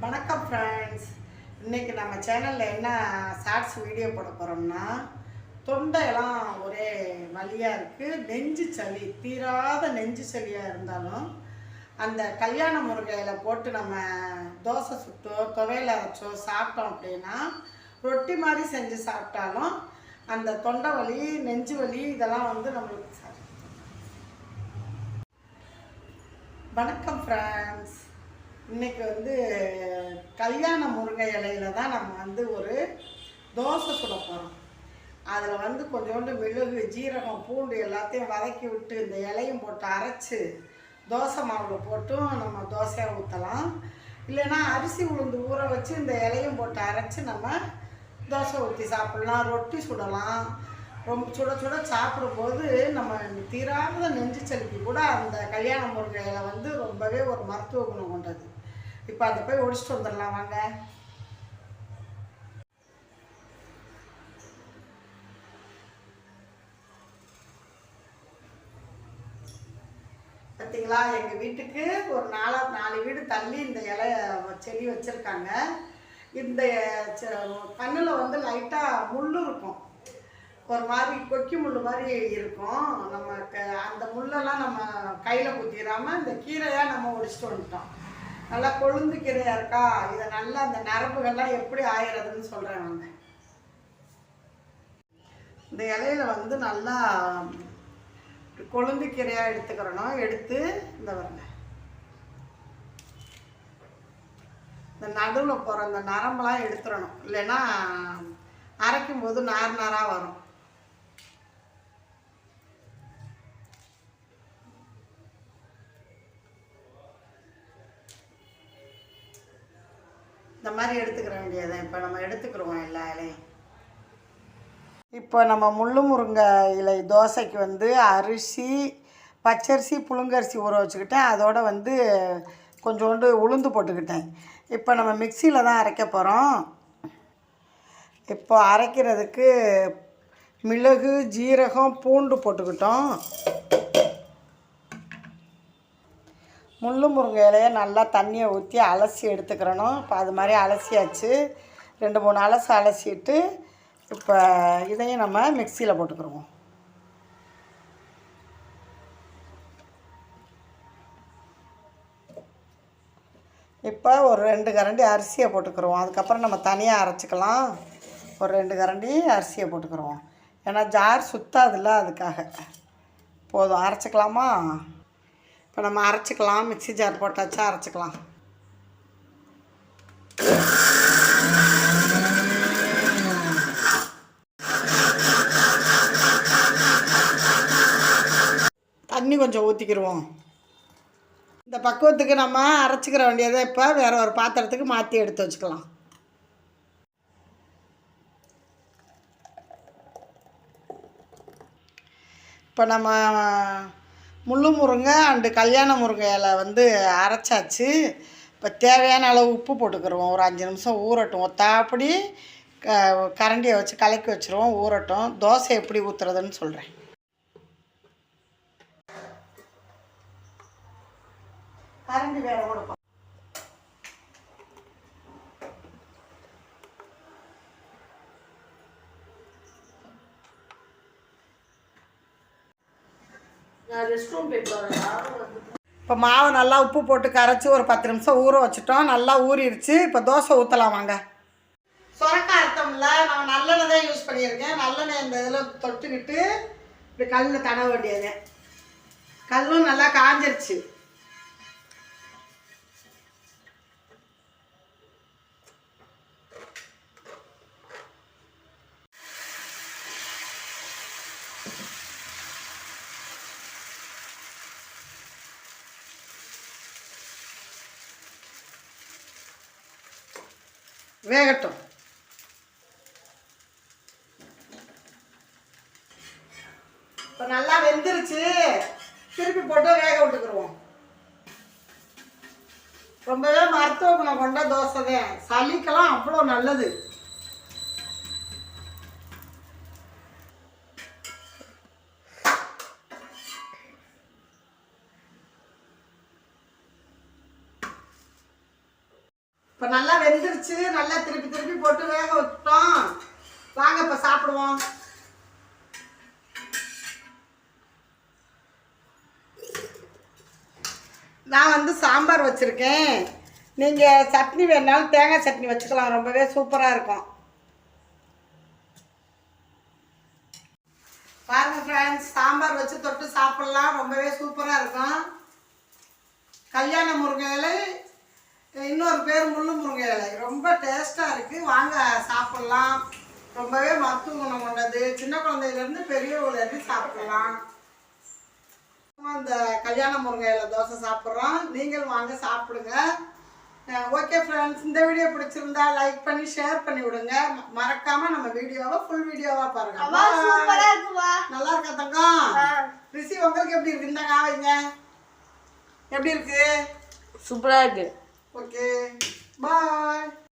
வணக்கம் ஃப்ரெண்ட்ஸ். இன்றைக்கி நம்ம சேனலில் என்ன ஷார்ட்ஸ் வீடியோ போட போகிறோம்னா, தொண்டையெல்லாம் ஒரே வலியாக இருக்குது, நெஞ்சு சளி, தீராத நெஞ்சு சளியாக இருந்தாலும் அந்த கல்யாண முருங்கையில் போட்டு நம்ம தோசை சுட்டோ துவையல் அரைச்சோ சாப்பிட்டோம் அப்படின்னா, ரொட்டி மாதிரி செஞ்சு சாப்பிட்டாலும் அந்த தொண்டை வலி, நெஞ்சு வலி இதெல்லாம் வந்து நம்மளுக்கு வணக்கம் ஃப்ரெண்ட்ஸ். இன்றைக்கி வந்து கல்யாண முருங்கை இலையில தான் நம்ம வந்து ஒரு தோசை சுட போகிறோம். அதில் வந்து கொஞ்சோண்டு மிளகு, ஜீரகம், பூண்டு எல்லாத்தையும் வதக்கி விட்டு இந்த இலையும் போட்டு அரைச்சி தோசை மாவில் போட்டும் நம்ம தோசையாக ஊற்றலாம். இல்லைன்னா அரிசி உளுந்து ஊற வச்சு இந்த இலையும் போட்டு அரைச்சி நம்ம தோசை ஊற்றி சாப்பிட்லாம், ரொட்டி சுடலாம். ரொம்ப சுட சுட சாப்பிடும்போது நம்ம தீராத நெஞ்சு சளிக்கு கூட அந்த கல்யாண முருங்கை இலை வந்து ரொம்பவே ஒரு மருத்துவ குணம் கொண்டது. இப்போ அதை போய் ஒடிச்சிட்டு வந்துடலாம் வாங்க. பார்த்தீங்களா, எங்கள் வீட்டுக்கு ஒரு நாலு வீடு தள்ளி இந்த இலை செடி வச்சுருக்காங்க. இந்த கண்ணில் வந்து லைட்டாக முள் இருக்கும், ஒரு மாதிரி கொக்கி முள் மாதிரி இருக்கும். நம்ம அந்த முள்ளெல்லாம் நம்ம கையில் குத்திடாமல் இந்த கீரையாக நம்ம ஒடிச்சிட்டு வந்துட்டோம். நல்லா கொழுந்து கீரையாக இருக்கா, இதை நல்லா அந்த நரம்புகள்லாம் எப்படி ஆயிடுறதுன்னு சொல்கிறேன் வாங்க. இந்த இலையில வந்து நல்லா கொழுந்து கீரையாக எடுத்துக்கிறணும். எடுத்து இந்த வரல இந்த நடுவில் போகிற இந்த நரம்பெல்லாம் எடுத்துடணும், இல்லைன்னா அரைக்கும் போது நாராக வரும். இந்த மாதிரி எடுத்துக்கிற வேண்டியதை இப்போ நம்ம எடுத்துக்கிறோம் எல்லா இலையும். இப்போ நம்ம முள்ளு முருங்கை இலை தோசைக்கு வந்து அரிசி, பச்சரிசி, புழுங்கரிசி ஊற வச்சுக்கிட்டேன். அதோடு வந்து கொஞ்சோண்டு உளுந்து போட்டுக்கிட்டேன். இப்போ நம்ம மிக்சியில் தான் அரைக்க போகிறோம். இப்போ அரைக்கிறதுக்கு மிளகு, ஜீரகம், பூண்டு போட்டுக்கிட்டோம். முள்ளு முருங்கை இலையை நல்லா தண்ணியை ஊற்றி அலசி எடுத்துக்கிறணும். இப்போ அது மாதிரி அலசியாச்சு. 2-3 அலசிட்டு இப்போ இதையும் நம்ம மிக்சியில் போட்டுக்கிறோம். இப்போ ஒரு 2 கரண்டி அரிசியை போட்டுக்கிறோம். அதுக்கப்புறம் நம்ம தனியாக அரைச்சிக்கலாம். ஒரு 2 கரண்டி அரிசியை போட்டுக்கிறோம். ஏன்னா ஜார் சுத்தாதில்ல, அதுக்காக. போதும், அரைச்சிக்கலாமா? இப்போ நம்ம அரைச்சிக்கலாம். மிக்சி ஜார் போட்டாச்சா, அரைச்சிக்கலாம். தண்ணி கொஞ்சம் ஊற்றிக்கிடுவோம். இந்த பக்குவத்துக்கு நம்ம அரைச்சிக்கிற வேண்டியதை இப்போ வேறு ஒரு பாத்திரத்துக்கு மாற்றி எடுத்து வச்சுக்கலாம். இப்போ நம்ம முள்ளு முருங்கை அண்டு கல்யாண முருங்கை இலை வந்து அரைச்சாச்சு. இப்போ தேவையான அளவு உப்பு போட்டுக்கிடுவோம். ஒரு 5 நிமிஷம் ஊறட்டும். ஒத்தாப்படி கரண்டியை வச்சு கலக்கி வச்சுருவோம், ஊறட்டும். தோசை எப்படி ஊற்றுறதுன்னு சொல்கிறேன். கரண்டி வேறு கொடுப்போம். இப்போ மாவு நல்லா உப்பு போட்டு கரைச்சி ஒரு 10 நிமிஷம் ஊற வச்சுட்டோம். நல்லா ஊறிடுச்சு. இப்போ தோசை ஊற்றலாம் வாங்க. சுரக்காய் அர்த்தம்ல, நான் நல்லெண்ணெய் தான் யூஸ் பண்ணியிருக்கேன். நல்லெண்ணெய் இந்த இதில் தொட்டுக்கிட்டு இப்படி கல்லில் தட வேண்டியது. கல்லும் நல்லா காஞ்சிருச்சு. வேகட்டும். இப்போ நல்லா வெந்துருச்சு. திருப்பி போட்டு வேக விட்டுக்குருவோம். ரொம்பவே மருத்துவ குணம் கொண்ட தோசை தான். சளிக்கெல்லாம் அவ்வளோ நல்லது. இப்போ நல்லா வெந்துருச்சு. நல்லா திருப்பி திருப்பி போட்டு வேக வச்சுட்டோம். வாங்க இப்போ சாப்பிடுவோம். நான் வந்து சாம்பார் வச்சுருக்கேன். நீங்கள் சட்னி வேணாலும் தேங்காய் சட்னி வச்சுக்கலாம். ரொம்பவே சூப்பராக இருக்கும். பாருங்கள் ஃப்ரெண்ட்ஸ், சாம்பார் வச்சு தொட்டு சாப்பிட்லாம். ரொம்பவே சூப்பராக இருக்கும். கல்யாண முருங்கை இலை, இன்னொரு பேர் முள்ளு முருங்கை இலை. ரொம்ப டேஸ்ட்டாக இருக்குது. வாங்க சாப்பிட்லாம். ரொம்பவே மருத்துவ குணம் கொண்டது. சின்ன குழந்தையிலேருந்து பெரியவங்க வரைக்கும் சாப்பிட்லாம். இந்த கல்யாண முருங்கை இலை தோசை சாப்பிட்றோம். நீங்கள் வாங்க சாப்பிடுங்க. ஓகே ஃப்ரெண்ட்ஸ், இந்த வீடியோ பிடிச்சிருந்தா லைக் பண்ணி ஷேர் பண்ணி விடுங்க. மறக்காம நம்ம வீடியோவை ஃபுல் வீடியோவா பாருங்க. நல்லா இருக்கா தங்கம்? ரிஷி, உங்களுக்கு எப்படி இருக்கு? இந்த காவைங்க எப்படி இருக்கு? சூப்பரா இருக்கு. ஓகே, பாய்.